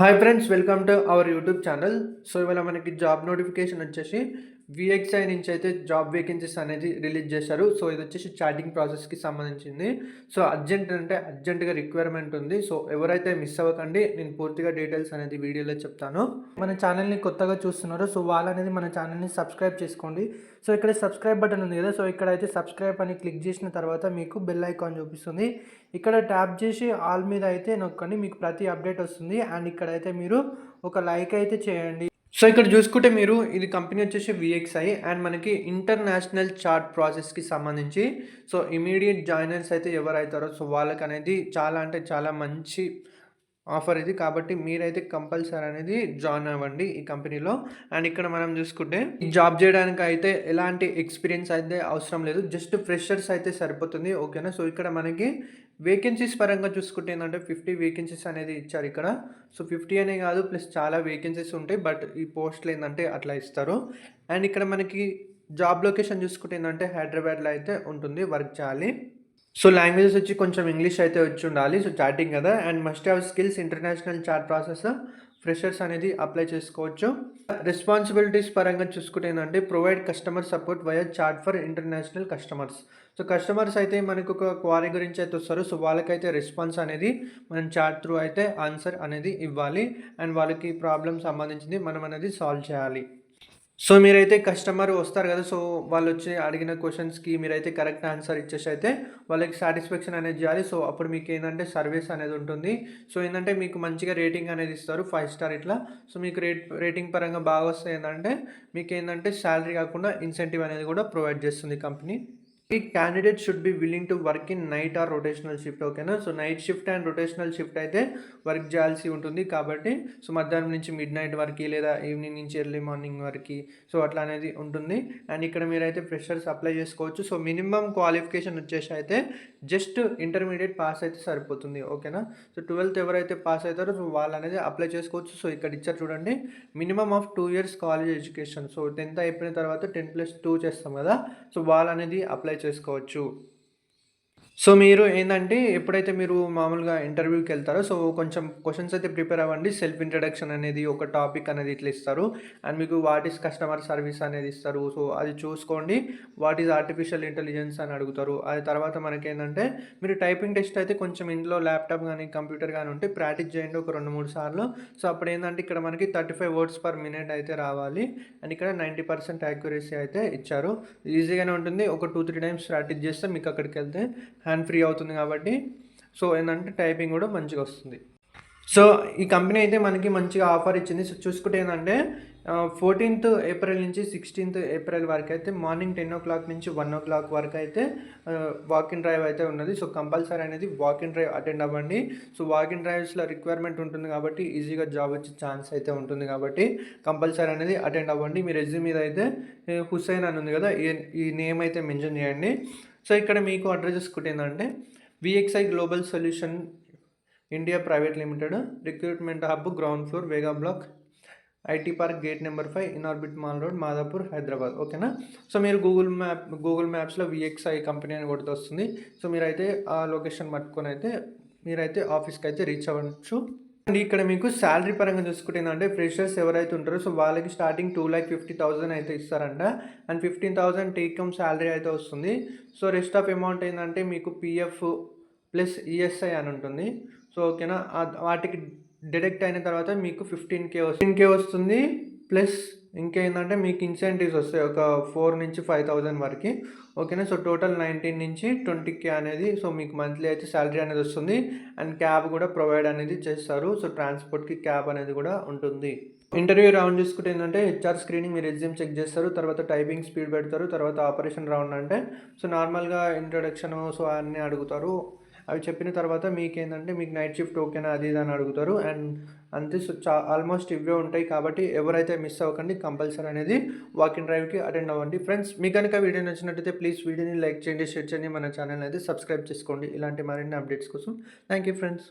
Hi friends, welcome to our YouTube channel. So ఇవాళ మనకి job notification వచ్చేసి VXi నుంచి అయితే జాబ్ వేకెన్సీస్ అనేది రిలీజ్ చేశారు. సో ఇది వచ్చేసి చాటింగ్ ప్రాసెస్కి సంబంధించింది. సో అర్జెంటుగా రిక్వైర్మెంట్ ఉంది. సో ఎవరైతే మిస్ అవ్వకండి, నేను పూర్తిగా డీటెయిల్స్ అనేది వీడియోలో చెప్తాను. మన ఛానల్ని కొత్తగా చూస్తున్నారు, సో వాళ్ళనేది మన ఛానల్ని సబ్స్క్రైబ్ చేసుకోండి. సో ఇక్కడ సబ్స్క్రైబ్ బటన్ ఉంది కదా, సో ఇక్కడ అయితే సబ్స్క్రైబ్ అని క్లిక్ చేసిన తర్వాత మీకు బెల్ ఐకాన్ చూపిస్తుంది. ఇక్కడ ట్యాప్ చేసి ఆల్ మీద అయితే నొక్కండి, మీకు ప్రతి అప్డేట్ వస్తుంది. అండ్ ఇక్కడైతే మీరు ఒక లైక్ అయితే చేయండి. సో ఇక్కడ చూసుకుంటే మీరు ఇది కంపెనీ వచ్చేసి విఎక్స్ఐ అండ్ మనకి ఇంటర్నేషనల్ చార్ట్ ప్రాసెస్కి సంబంధించి సో ఇమీడియట్ జాయినర్స్ అయితే ఎవరైతారో సో వాళ్ళకి అనేది చాలా అంటే చాలా మంచి ఆఫర్ ఇది. కాబట్టి మీరైతే కంపల్సరీ అనేది జాయిన్ అవ్వండి ఈ కంపెనీలో. అండ్ ఇక్కడ మనం చూసుకుంటే ఈ జాబ్ చేయడానికి అయితే ఎలాంటి ఎక్స్పీరియన్స్ అయితే అవసరం లేదు, జస్ట్ ఫ్రెషర్స్ అయితే సరిపోతుంది. ఓకేనా. సో ఇక్కడ మనకి వేకెన్సీస్ పరంగా చూసుకుంటే ఏంటంటే 50 వేకెన్సీస్ అనేది ఇచ్చారు ఇక్కడ. సో 50 అనే కాదు, ప్లస్ చాలా వేకెన్సీస్ ఉంటాయి, బట్ ఈ పోస్టులు ఏంటంటే అట్లా ఇస్తారు. అండ్ ఇక్కడ మనకి జాబ్ లొకేషన్ చూసుకుంటే ఏంటంటే హైదరాబాద్లో అయితే ఉంటుంది, వర్క్ చేయాలి. సో లాంగ్వేజెస్ వచ్చి కొంచెం ఇంగ్లీష్ అయితే వచ్చి ఉండాలి. సో చాటింగ్ కదా. And must have skills international chat process freshers అనేది అప్లై చేసుకోవచ్చు. రెస్పాన్సిబిలిటీస్ పరంగా చూసుకుంటే ఏంటంటే provide customer support via chat for international customers. So customers అయితే మనకు ఒక క్వారీ గురించి అయితే వస్తారు. సో వాళ్ళకైతే రెస్పాన్స్ అనేది మనం చాట్ త్రూ అయితే ఆన్సర్ అనేది ఇవ్వాలి. అండ్ వాళ్ళకి ప్రాబ్లమ్ సంబంధించింది మనం అనేది సాల్వ్ చేయాలి. సో మీరైతే కస్టమర్ వస్తారు కదా, సో వాళ్ళు వచ్చి అడిగిన క్వశ్చన్స్కి మీరైతే కరెక్ట్ ఆన్సర్ ఇచ్చేసి అయితే వాళ్ళకి సాటిస్ఫాక్షన్ అనేది చేయాలి. సో అప్పుడు మీకు ఏంటంటే సర్వీస్ అనేది ఉంటుంది. సో ఏంటంటే మీకు మంచిగా రేటింగ్ అనేది ఇస్తారు, 5 స్టార్ ఇట్లా. సో మీకు రేటింగ్ పరంగా బాగా వస్తే ఏంటంటే మీకు ఏంటంటే శాలరీ కాకుండా ఇన్సెంటివ్ అనేది కూడా ప్రొవైడ్ చేస్తుంది కంపెనీ. ఈ candidate should be willing to work in night or rotational shift. ఓకేనా. So night shift and rotational shift అయితే వర్క్ చేయాల్సి ఉంటుంది. కాబట్టి సో మధ్యాహ్నం నుంచి మిడ్ నైట్ వరకు లేదా ఈవినింగ్ నుంచి ఎర్లీ మార్నింగ్ వరకు సో అట్లా అనేది ఉంటుంది. అండ్ ఇక్కడ మీరైతే ఫ్రెషర్స్ అప్లై చేసుకోవచ్చు. సో మినిమం క్వాలిఫికేషన్ వచ్చేసి అయితే జస్ట్ ఇంటర్మీడియట్ పాస్ అయితే సరిపోతుంది. ఓకేనా. సో 12th ఎవరైతే పాస్ అవుతారో సో వాళ్ళు అనేది అప్లై చేసుకోవచ్చు. సో ఇక్కడ ఇచ్చారు చూడండి, minimum of 2 years college education. So 10th అయిపోయిన తర్వాత 10+2 చేస్తాం కదా, సో వాళ్ళు అనేది అప్లై చేసుకోవచ్చు. సో మీరు ఏంటంటే ఎప్పుడైతే మీరు మామూలుగా ఇంటర్వ్యూకి వెళ్తారో సో కొంచెం క్వశ్చన్స్ అయితే ప్రిపేర్ అవ్వండి. సెల్ఫ్ ఇంట్రడక్షన్ అనేది ఒక టాపిక్ అనేది ఇట్లా ఇస్తారు. అండ్ మీకు వాట్ ఈస్ కస్టమర్ సర్వీస్ అనేది ఇస్తారు. సో అది చూసుకోండి. వాట్ ఈజ్ ఆర్టిఫిషియల్ ఇంటెలిజెన్స్ అని అడుగుతారు. అది తర్వాత మనకి ఏంటంటే మీరు టైపింగ్ టెస్ట్ అయితే కొంచెం ఇంట్లో ల్యాప్టాప్ కానీ కంప్యూటర్ కానీ ఉంటే ప్రాక్టీస్ చేయండి ఒక 2-3 సార్లు. సో అప్పుడు ఏంటంటే ఇక్కడ మనకి 35 words per minute అయితే రావాలి. అండ్ ఇక్కడ 90% యాక్యురసీ అయితే ఇచ్చారు. ఈజీగానే ఉంటుంది. ఒక 2-3 times ప్రాక్టీస్ చేస్తే మీకు అక్కడికి వెళ్తే హ్యాండ్ ఫ్రీ అవుతుంది. కాబట్టి సో ఏంటంటే టైపింగ్ కూడా మంచిగా వస్తుంది. సో ఈ కంపెనీ అయితే మనకి మంచిగా ఆఫర్ ఇచ్చింది. సో చూసుకుంటే ఏంటంటే 14th April నుంచి 16th April వరకు అయితే మార్నింగ్ 10 o'clock నుంచి 1 o'clock వరకు అయితే వాకింగ్ డ్రైవ్ అయితే ఉన్నది. సో కంపల్సరీ అనేది వాకింగ్ డ్రైవ్ అటెండ్ అవ్వండి. సో వాకింగ్ డ్రైవ్స్లో రిక్వైర్మెంట్ ఉంటుంది కాబట్టి ఈజీగా జాబ్ వచ్చే ఛాన్స్ అయితే ఉంటుంది. కాబట్టి కంపల్సరీ అనేది అటెండ్ అవ్వండి. మీ రెజ్యూమ్ మీద అయితే హుస్సేన్ అని ఉంది కదా, ఈ నేమ్ అయితే మెన్షన్ చేయండి. సో ఇక్కడ మీకు అడ్రస్ చూసుకుంటే ఏంటంటే VXI global solution India private limited, recruitment hub, ground floor, Vega block, IT park, gate number 5, Inorbit mall road, Madhapur, Hyderabad. ఓకేనా. సో మీరు గూగుల్ మ్యాప్స్లో విఎక్స్ఐ కంపెనీ అని కొడితే వస్తుంది. సో మీరైతే ఆ లొకేషన్ పట్టుకొని అయితే మీరైతే ఆఫీస్కి అయితే రీచ్ అవ్వచ్చు. అండ్ ఇక్కడ మీకు శాలరీ పరంగా చూసుకుంటే ఏంటంటే ఫ్రెషర్స్ ఎవరైతే ఉంటారో సో వాళ్ళకి స్టార్టింగ్ 2,50,000 అయితే ఇస్తారంట. అండ్ 15,000 టేక్ హోమ్ శాలరీ అయితే వస్తుంది. సో రెస్ట్ ఆఫ్ అమౌంట్ ఏంటంటే మీకు పిఎఫ్ ప్లస్ ఈఎస్ఐ అని ఉంటుంది. సో ఓకేనా. వాటికి డిడక్ట్ అయిన తర్వాత మీకు 15K వస్తుంది. ప్లస్ ఇంకేంటంటే మీకు ఇన్సెంటివ్స్ వస్తాయి ఒక 4,000 నుంచి 5,000 వరకు. ఓకేనా. సో టోటల్ 19 నుంచి 20K అనేది సో మీకు మంత్లీ అయితే శాలరీ అనేది వస్తుంది. అండ్ క్యాబ్ కూడా ప్రొవైడ్ అనేది చేస్తారు. సో ట్రాన్స్పోర్ట్కి క్యాబ్ అనేది కూడా ఉంటుంది. ఇంటర్వ్యూ రౌండ్ చూసుకుంటే ఏంటంటే హెచ్ఆర్ స్క్రీనింగ్, మీరు రెజ్యూమ్ చెక్ చేస్తారు, తర్వాత టైపింగ్ స్పీడ్ పెడతారు, తర్వాత ఆపరేషన్ రౌండ్ అంటే సో నార్మల్గా ఇంట్రొడక్షన్ సో అన్నీ అడుగుతారు. అవి చెప్పిన తర్వాత మీకు ఏంటంటే మీకు నైట్ షిఫ్ట్ ఓకేనా అది ఇది అని అడుగుతారు. అండ్ అంతే. సో ఆల్మోస్ట్ ఇవే ఉంటాయి. కాబట్టి ఎవరైతే మిస్ అవ్వకండి, కంపల్సరీ అనేది వాకింగ్ డ్రైవ్కి అటెండ్ అవ్వండి. ఫ్రెండ్స్ మీకు కనుక వీడియో నచ్చినట్టయితే ప్లీజ్ వీడియోని లైక్ చేయండి, షేర్ చేయండి, మన ఛానల్ అయితే సబ్స్క్రైబ్ చేసుకోండి ఇలాంటి మరిన్ని అప్డేట్స్ కోసం. Thank you friends.